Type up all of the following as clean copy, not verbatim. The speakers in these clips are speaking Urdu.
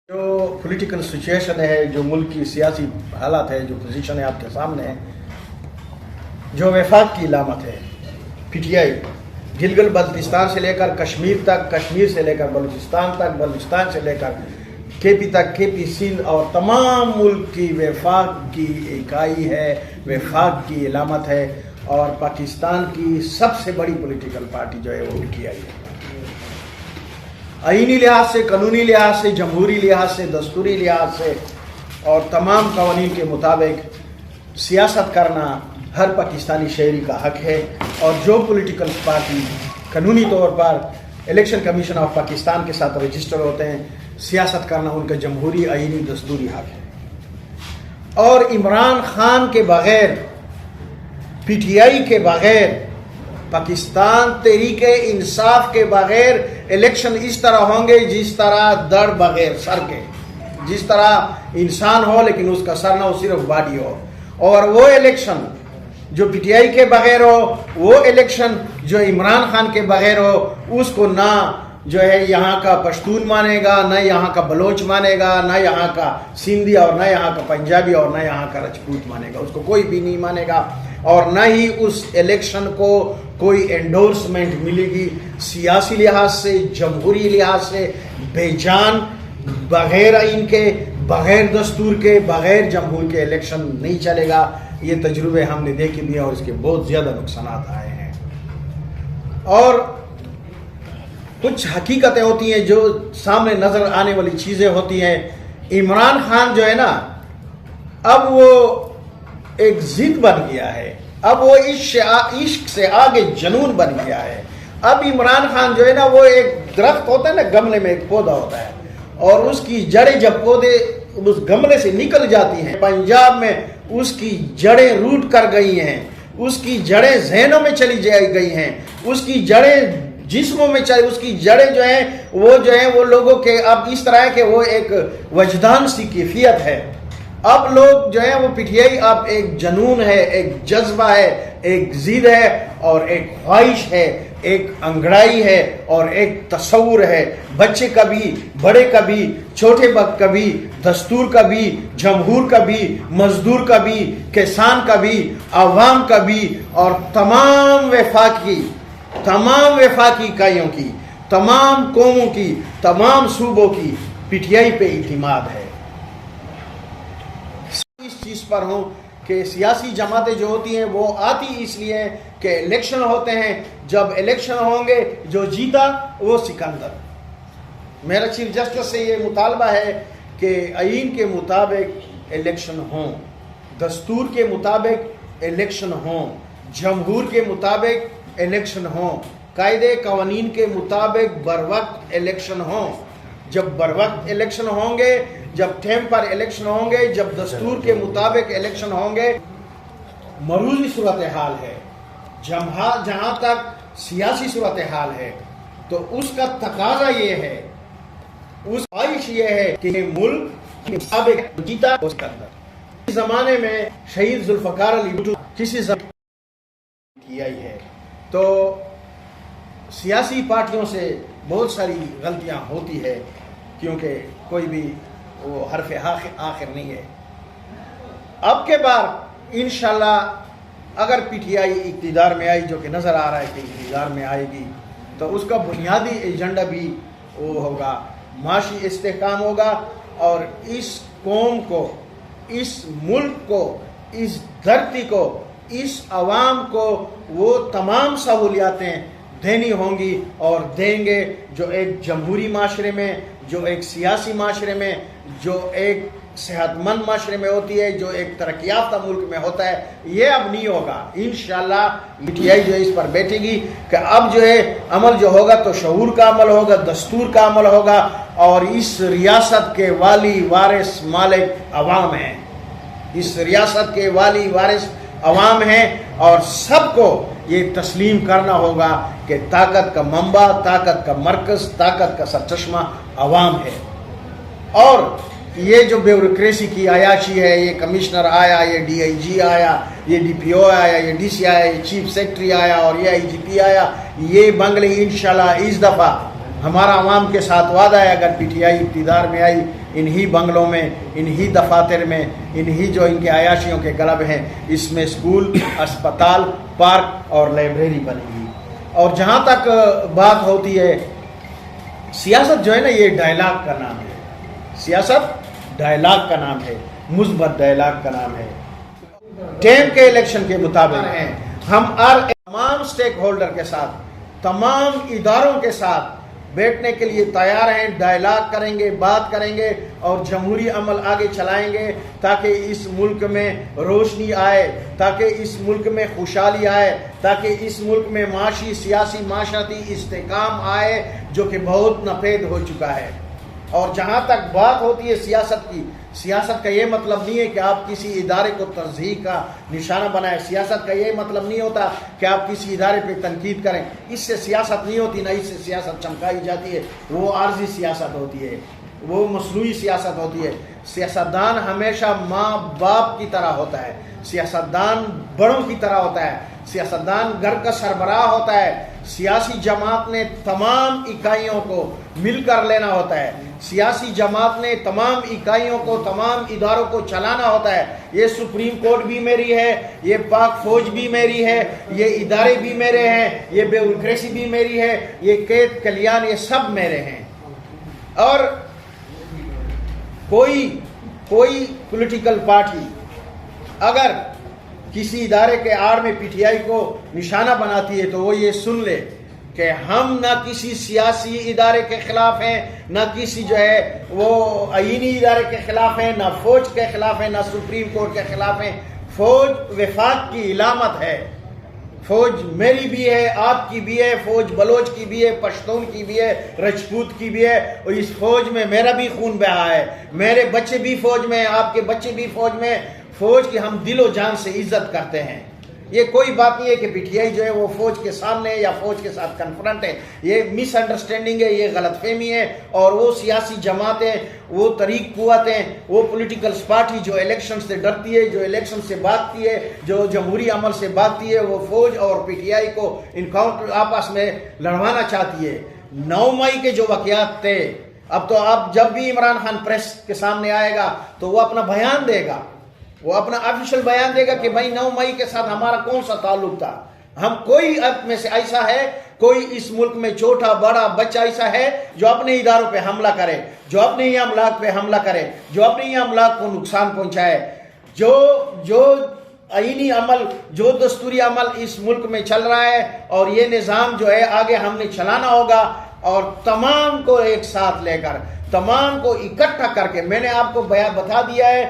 جو پولیٹیکل سچویشن ہے، جو ملک کی سیاسی حالات ہے، جو پوزیشن ہے آپ کے سامنے ہے، جو وفاق کی علامت ہے، P T I Gilgit Baltistan سے لے کر کشمیر تک، کشمیر سے لے کر بلوچستان تک، بلوچستان سے لے کر کے پی تک، کے پی سندھ اور تمام ملک کی وفاق کی اکائی ہے، وفاق کی علامت ہے، اور پاکستان کی سب سے بڑی پولیٹیکل پارٹی جو ہے وہ پی ٹی آئی ہے۔ آئینی لحاظ سے، قانونی لحاظ سے، جمہوری لحاظ سے، دستوری لحاظ سے اور تمام قوانین کے مطابق سیاست کرنا ہر پاکستانی شہری کا حق ہے، اور جو پولیٹیکل پارٹی قانونی طور پر الیکشن کمیشن آف پاکستان کے ساتھ رجسٹر ہوتے ہیں، سیاست کرنا ان کا جمہوری آئینی دستوری حق ہے۔ اور عمران خان کے بغیر، پی ٹی آئی کے بغیر، پاکستان تحریک انصاف کے بغیر الیکشن اس طرح ہوں گے جس طرح دڑ بغیر سر کے، جس طرح انسان ہو لیکن اس کا سر نہ ہو، صرف باڈی ہو۔ اور وہ الیکشن جو پی ٹی آئی کے بغیر ہو، وہ الیکشن جو عمران خان کے بغیر ہو، اس کو نہ جو ہے یہاں کا پشتون مانے گا، نہ یہاں کا بلوچ مانے گا، نہ یہاں کا سندھی، اور نہ یہاں کا پنجابی، اور نہ یہاں کا رجپوت مانے گا، اس کو کوئی بھی نہیں مانے گا، اور نہ ہی اس الیکشن کو کوئی انڈورسمنٹ ملے گی۔ سیاسی لحاظ سے، جمہوری لحاظ سے بے جان، بغیر آئین کے، بغیر دستور کے، بغیر جمہور کے الیکشن نہیں چلے گا۔ یہ تجربے ہم نے دیکھے بھی ہیں اور اس کے بہت زیادہ نقصانات آئے ہیں۔ اور کچھ حقیقتیں ہوتی ہیں جو سامنے نظر آنے والی چیزیں ہوتی ہیں۔ عمران خان جو ہے نا، اب وہ ایک ضد بن گیا ہے، اب وہ عشق سے آگے جنون بن گیا ہے۔ اب عمران خان جو ہے نا، وہ ایک درخت ہوتا ہے نا، گملے میں ایک پودا ہوتا ہے، اور اس کی جڑیں جب پودے اس گملے سے نکل جاتی ہیں، پنجاب میں اس کی جڑیں روٹ کر گئی ہیں، اس کی جڑیں ذہنوں میں چلی گئی ہیں، اس کی جڑیں جسموں میں چلی، اس کی جڑیں جو ہیں وہ لوگوں کے اب اس طرح ہے کہ وہ ایک وجدان سی کیفیت ہے۔ اب لوگ جو ہیں وہ پی ٹی آئی اب ایک جنون ہے، ایک جذبہ ہے، ایک ضد ہے، اور ایک خواہش ہے، ایک انگڑائی ہے، اور ایک تصور ہے۔ بچے کا بھی، بڑے کا بھی، چھوٹے بک کا بھی، دستور کا بھی، جمہور کا بھی، مزدور کا بھی، کسان کا بھی، عوام کا بھی، اور تمام وفاقی اکائیوں کی، تمام قوموں کی، تمام صوبوں کی پی ٹی آئی پہ اعتماد ہے۔ اس چیز پر ہوں کہ سیاسی جماعتیں جو ہوتی ہیں وہ آتی اس لیے کہ الیکشن ہوتے ہیں، جب الیکشن ہوں گے جو جیتا وہ سکندر۔ میرا چیف جسٹس سے یہ مطالبہ ہے کہ آئین کے مطابق الیکشن ہوں، دستور کے مطابق الیکشن ہوں، جمہور کے مطابق الیکشن ہوں، قاعدے قوانین کے مطابق بر وقت الیکشن ہوں۔ جب بر وقت الیکشن ہوں گے، جب ٹائم پر الیکشن ہوں گے، جب دستور کے مطابق الیکشن ہوں گے، مروزی صورتحال ہے، جہاں تک سیاسی صورتحال ہے، تو اس کا تقاضا یہ ہے، اس خواہش یہ ہے کہ ملک کے مطابق جیتا اس کے اندر۔ اس زمانے میں شہید ذوالفقار علی بھٹو کسی زمانے کی آئی ہے، تو سیاسی پارٹیوں سے بہت ساری غلطیاں ہوتی ہے، کیونکہ کوئی بھی وہ حرف آخر نہیں ہے۔ اب کے بعد انشاءاللہ اگر پی ٹی آئی اقتدار میں آئی، جو کہ نظر آ رہا ہے کہ اقتدار میں آئے گی، تو اس کا بنیادی ایجنڈا بھی وہ ہوگا، معاشی استحکام ہوگا، اور اس قوم کو، اس ملک کو، اس دھرتی کو، اس عوام کو وہ تمام سہولیاتیں دینی ہوں گی اور دیں گے جو ایک جمہوری معاشرے میں، جو ایک سیاسی معاشرے میں، جو ایک صحت مند معاشرے میں ہوتی ہے، جو ایک ترقی یافتہ ملک میں ہوتا ہے۔ یہ اب نہیں ہوگا انشاءاللہ۔ پی ٹی آئی جو ہے اس پر بیٹھے گی کہ اب جو ہے عمل جو ہوگا تو شعور کا عمل ہوگا، دستور کا عمل ہوگا، اور اس ریاست کے والی وارث مالک عوام ہیں، اس ریاست کے والی وارث عوام ہیں، اور سب کو یہ تسلیم کرنا ہوگا کہ طاقت کا منبع، طاقت کا مرکز، طاقت کا سرچشمہ عوام ہے۔ اور یہ جو بیوروکریسی کی عیاشی ہے، یہ کمشنر آیا، یہ ڈی آئی جی آیا، یہ ڈی پی او آیا، یہ ڈی سی آیا، یہ چیف سیکرٹری آیا، اور یہ آئی جی پی آیا، یہ بنگلے انشاءاللہ اس دفعہ ہمارا عوام کے ساتھ وعدہ ہے، اگر پی ٹی آئی اقتدار میں آئی انہی بنگلوں میں، انہی دفاتر میں، انہی جو ان کے عیاشیوں کے کلب ہیں، اس میں اسکول، اسپتال، پارک اور لائبریری بنے گی۔ اور جہاں تک بات ہوتی ہے سیاست جو ہے نا، یہ ڈائلاگ کا نام ہے، سیاست ڈائلاگ کا نام ہے، مثبت ڈائلاگ کا نام ہے۔ ٹیم کے الیکشن کے مطابق ہیں، ہم تمام سٹیک ہولڈر کے ساتھ، تمام اداروں کے ساتھ بیٹھنے کے لیے تیار ہیں، ڈائلاگ کریں گے، بات کریں گے اور جمہوری عمل آگے چلائیں گے تاکہ اس ملک میں روشنی آئے، تاکہ اس ملک میں خوشحالی آئے، تاکہ اس ملک میں معاشی، سیاسی، معاشرتی استحکام آئے جو کہ بہت ناپید ہو چکا ہے۔ اور جہاں تک بات ہوتی ہے سیاست کی، سیاست کا یہ مطلب نہیں ہے کہ آپ کسی ادارے کو ترجیح کا نشانہ بنائیں، سیاست کا یہ مطلب نہیں ہوتا کہ آپ کسی ادارے پہ تنقید کریں، اس سے سیاست نہیں ہوتی، نہ اس سے سیاست چمکائی جاتی ہے، وہ عارضی سیاست ہوتی ہے، وہ مصنوعی سیاست ہوتی ہے۔ سیاستدان ہمیشہ ماں باپ کی طرح ہوتا ہے، سیاستدان بڑوں کی طرح ہوتا ہے، سیاستدان گھر کا سربراہ ہوتا ہے، سیاسی جماعت نے تمام اکائیوں کو مل کر لینا ہوتا ہے، سیاسی جماعت نے تمام اکائیوں کو، تمام اداروں کو چلانا ہوتا ہے۔ یہ سپریم کورٹ بھی میری ہے، یہ پاک فوج بھی میری ہے، یہ ادارے بھی میرے ہیں، یہ بیوروکریسی بھی میری ہے، یہ قید کلیان، یہ سب میرے ہیں۔ اور کوئی پولیٹیکل پارٹی اگر کسی ادارے کے آڑ میں پی ٹی آئی کو نشانہ بناتی ہے تو وہ یہ سن لے کہ ہم نہ کسی سیاسی ادارے کے خلاف ہیں، نہ کسی جو ہے وہ آئینی ادارے کے خلاف ہیں، نہ فوج کے خلاف ہیں، نہ سپریم کورٹ کے خلاف ہیں۔ فوج وفاق کی علامت ہے، فوج میری بھی ہے، آپ کی بھی ہے، فوج بلوچ کی بھی ہے، پشتون کی بھی ہے، رجپوت کی بھی ہے، اور اس فوج میں میرا بھی خون بہا ہے، میرے بچے بھی فوج میں ہیں، آپ کے بچے بھی فوج میں۔ فوج کی ہم دل و جان سے عزت کرتے ہیں۔ یہ کوئی بات نہیں ہے کہ پی ٹی آئی جو ہے وہ فوج کے سامنے ہے یا فوج کے ساتھ کنفرنٹ ہے، یہ مس انڈرسٹینڈنگ ہے، یہ غلط فہمی ہے۔ اور وہ سیاسی جماعتیں، وہ طریق قوتیں، وہ پولیٹیکل پارٹی جو الیکشن سے ڈرتی ہے، جو الیکشن سے بھاگتی ہے، جو جمہوری عمل سے بھاگتی ہے، وہ فوج اور پی ٹی آئی کو انکاؤنٹر آپس میں لڑوانا چاہتی ہے۔ 9 مئی کے جو واقعات تھے، اب تو آپ جب بھی عمران خان پریس کے سامنے آئے گا تو وہ اپنا بیان دے گا، وہ اپنا آفیشل بیان دے گا کہ بھائی 9 مئی کے ساتھ ہمارا کون سا تعلق تھا۔ ہم کوئی اب میں سے ایسا ہے، کوئی اس ملک میں چھوٹا بڑا بچہ ایسا ہے جو اپنے اداروں پہ حملہ کرے، جو اپنے ہی املاک پہ حملہ کرے، جو اپنے ہی املاک کو نقصان پہنچائے، جو آئینی عمل، جو دستوری عمل اس ملک میں چل رہا ہے، اور یہ نظام جو ہے آگے ہم نے چلانا ہوگا، اور تمام کو ایک ساتھ لے کر، تمام کو اکٹھا کر کے۔ میں نے آپ کو بتا دیا ہے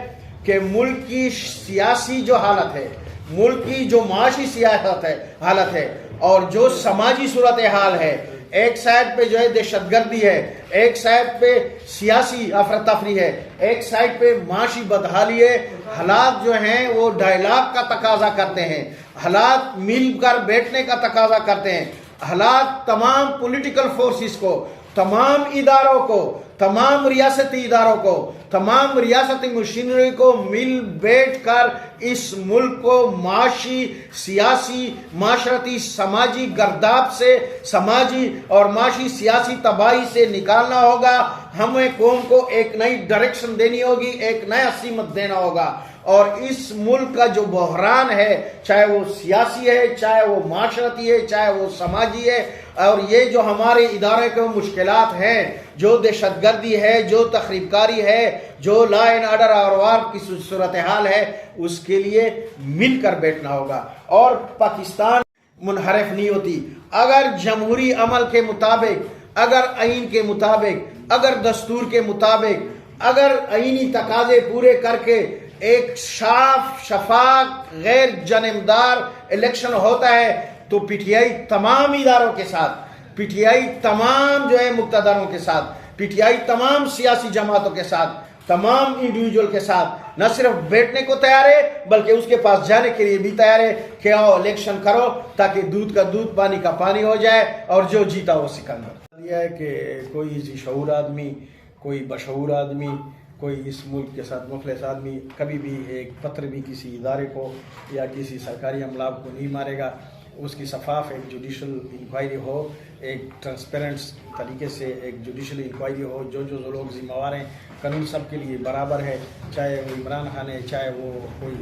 کہ ملک کی سیاسی جو حالت ہے، ملک کی جو معاشی سیاست ہے، حالت ہے، اور جو سماجی صورتحال ہے، ایک سائڈ پہ جو ہے دہشت گردی ہے، ایک سائڈ پہ سیاسی افراتفری ہے، ایک سائڈ پہ معاشی بدحالی ہے۔ حالات جو ہیں وہ ڈائلاگ کا تقاضا کرتے ہیں، حالات مل کر بیٹھنے کا تقاضا کرتے ہیں، حالات تمام پولیٹیکل فورسز کو، تمام اداروں کو، تمام ریاستی اداروں کو، تمام ریاستی مشینری کو مل بیٹھ کر اس ملک کو معاشی، سیاسی، معاشرتی، سماجی گرداب سے، سماجی اور معاشی سیاسی تباہی سے نکالنا ہوگا۔ ہمیں قوم کو ایک نئی ڈائریکشن دینی ہوگی، ایک نیا سمت دینا ہوگا، اور اس ملک کا جو بحران ہے، چاہے وہ سیاسی ہے، چاہے وہ معاشرتی ہے، چاہے وہ سماجی ہے، اور یہ جو ہمارے ادارے کے مشکلات ہیں، جو دہشت گردی ہے، جو تخریب کاری ہے، جو لا اینڈ آرڈر اور وار کی صورتحال ہے، اس کے لیے مل کر بیٹھنا ہوگا۔ اور پاکستان منحرف نہیں ہوتی اگر جمہوری عمل کے مطابق، اگر آئین کے مطابق، اگر دستور کے مطابق، اگر آئینی تقاضے پورے کر کے ایک صاف، شفاف، غیر جانبدار الیکشن ہوتا ہے تو پی ٹی آئی تمام اداروں کے ساتھ، پی ٹی آئی تمام جو ہے مقتدروں کے ساتھ، پی ٹی آئی تمام سیاسی جماعتوں کے ساتھ، تمام انڈیویجول کے ساتھ نہ صرف بیٹھنے کو تیار ہے بلکہ اس کے پاس جانے کے لیے بھی تیار ہے کہ آؤ الیکشن کرو تاکہ دودھ کا دودھ، پانی کا پانی ہو جائے، اور جو جیتا وہ سکندر۔ یہ ہے کہ کوئی ذی شعور آدمی، کوئی بشعور آدمی، کوئی اس ملک کے ساتھ مخلص آدمی کبھی بھی ایک پتر بھی کسی ادارے کو یا کسی سرکاری املاک کو نہیں مارے گا۔ اس کی شفاف ایک جوڈیشل انکوائری ہو، ایک ٹرانسپیرنٹ طریقے سے ایک جوڈیشل انکوائری ہو. جو لوگ ذمہ وار ہیں قانون سب کے لیے برابر ہے, چاہے وہ عمران خان ہے, چاہے وہ کوئی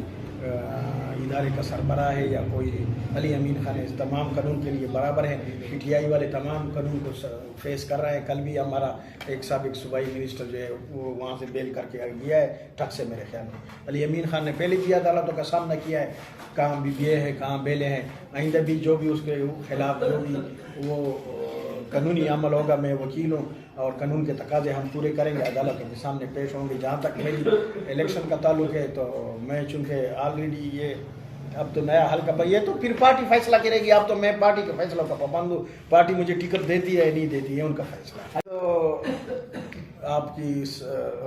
ادارے کا سربراہ ہے یا کوئی علی امین خان ہے, تمام قانون کے لیے برابر ہیں. پی ٹی آئی والے تمام قانون کو فیس کر رہے ہیں. کل بھی ہمارا ایک سابق صوبائی منسٹر جو ہے وہ وہاں سے بیل کر کے گیا ہے ٹک سے. میرے خیال میں علی امین خان نے پہلے بھی عدالتوں کا سامنا کیا ہے, کہاں BBA ہے, کہاں بیلیں ہیں. آئندہ بھی جو بھی اس کے خلاف جو بھی وہ قانونی عمل ہوگا, میں وکیل ہوں اور قانون کے تقاضے ہم پورے کریں گے, عدالتوں کے سامنے پیش ہوں گے. جہاں تک میری الیکشن کا تعلق ہے تو میں چونکہ آلریڈی یہ اب تو نیا حل کا یہ تو پھر پارٹی فیصلہ کرے گی. اب تو میں پارٹی کے فیصلوں کا پابند ہوں. پارٹی مجھے ٹکٹ دیتی ہے نہیں دیتی ہے ان کا فیصلہ. تو آپ کی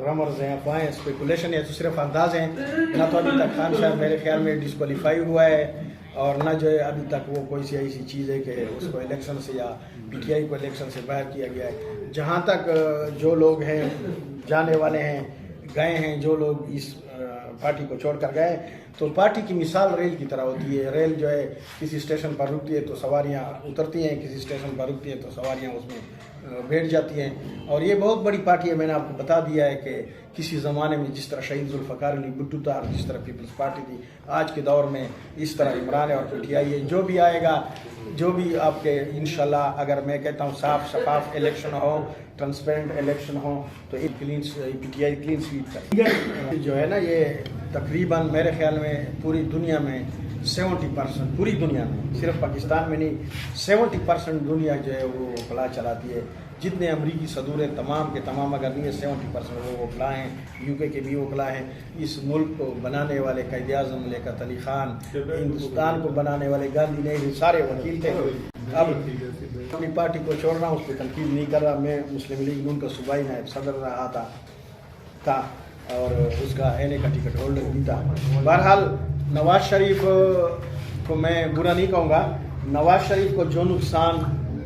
رمرز ہیں, افواہیں, اسپیکولیشن ہے تو صرف انداز ہیں. نہ تو ابھی تک خان صاحب میرے خیال میں ڈسکوالیفائی ہوا ہے اور نہ جو ہے ابھی تک وہ کوئی سی ایسی چیز ہے کہ اس کو الیکشن سے یا PTI کو الیکشن سے باہر کیا گیا ہے. جہاں تک جو لوگ ہیں جانے والے ہیں, گئے ہیں, جو لوگ اس پارٹی کو چھوڑ کر گئے, تو پارٹی کی مثال ریل کی طرح ہوتی ہے. ریل جو ہے کسی اسٹیشن پر رکتی ہے تو سواریاں اترتی ہیں, کسی اسٹیشن پر رکتی ہیں تو سواریاں اس میں بیٹھ جاتی ہیں. اور یہ بہت بڑی پارٹی ہے. میں نے آپ کو بتا دیا ہے کہ کسی زمانے میں جس طرح شہید ذوالفقار علی بھٹو تھا, جس طرح پیپلز پارٹی تھی, آج کے دور میں اس طرح عمران ہے اور PTI ہے. جو بھی آئے گا, جو بھی آپ کے انشاءاللہ, اگر میں کہتا ہوں صاف شفاف الیکشن ہو, ٹرانسپیرنٹ الیکشن ہو, تو ایک PTI کلین سویپ کرے. جو ہے نا یہ تقریباً میرے خیال میں پوری دنیا میں 70%, پوری دنیا میں, صرف پاکستان میں نہیں, 70% دنیا جو ہے وہ وکلا چلاتی ہے. جتنے امریکی صدور ہیں تمام کے تمام, اگر نہیں 70% وہ وکلا ہیں. UK کے بھی وکلا ہیں. اس ملک کو بنانے والے قائد اعظم لیاقت علی خان, ہندوستان کو بنانے والے گاندھی نہرو, سارے وکیل تھے. اب اپنی پارٹی کو چھوڑ رہا ہوں, اس پہ تنقید نہیں کر رہا. میں مسلم لیگ نون کا صوبائی نائب صدر رہا تھا اور اس کا NA کا ٹکٹ ہولڈر بھی تھا. بہرحال نواز شریف کو میں برا نہیں کہوں گا. نواز شریف کو جو نقصان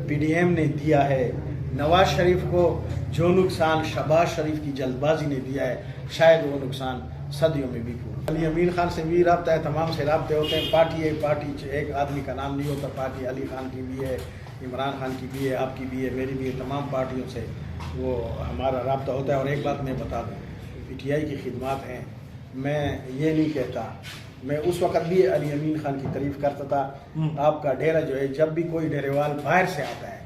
PDM نے دیا ہے, نواز شریف کو جو نقصان شہباز شریف کی جلد بازی نے دیا ہے, شاید وہ نقصان صدیوں میں بھی پورا. علی امین خان سے بھی رابطہ ہے, تمام سے رابطے ہوتے ہیں. پارٹی ہے, پارٹی ایک آدمی کا نام نہیں ہوتا. پارٹی علی خان کی بھی ہے, عمران خان کی بھی ہے, آپ کی بھی ہے, میری بھی ہے. تمام پارٹیوں سے وہ ہمارا رابطہ ہوتا ہے. اور ایک بات میں بتا دوں, PTI کی خدمات ہیں. میں یہ نہیں کہتا, میں اس وقت بھی علی امین خان کی تعریف کرتا تھا. آپ کا ڈیرا جو ہے, جب بھی کوئی ڈیرے وال باہر سے آتا ہے,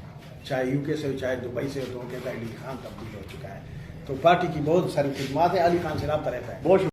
چاہے UK سے ہو, چاہے دبئی سے ہو, تو وہ کہتا ہے علی خان تبدیل ہو چکا ہے. تو پارٹی کی بہت ساری خدمات ہیں. علی خان سے رابطہ رہتا ہے. بہت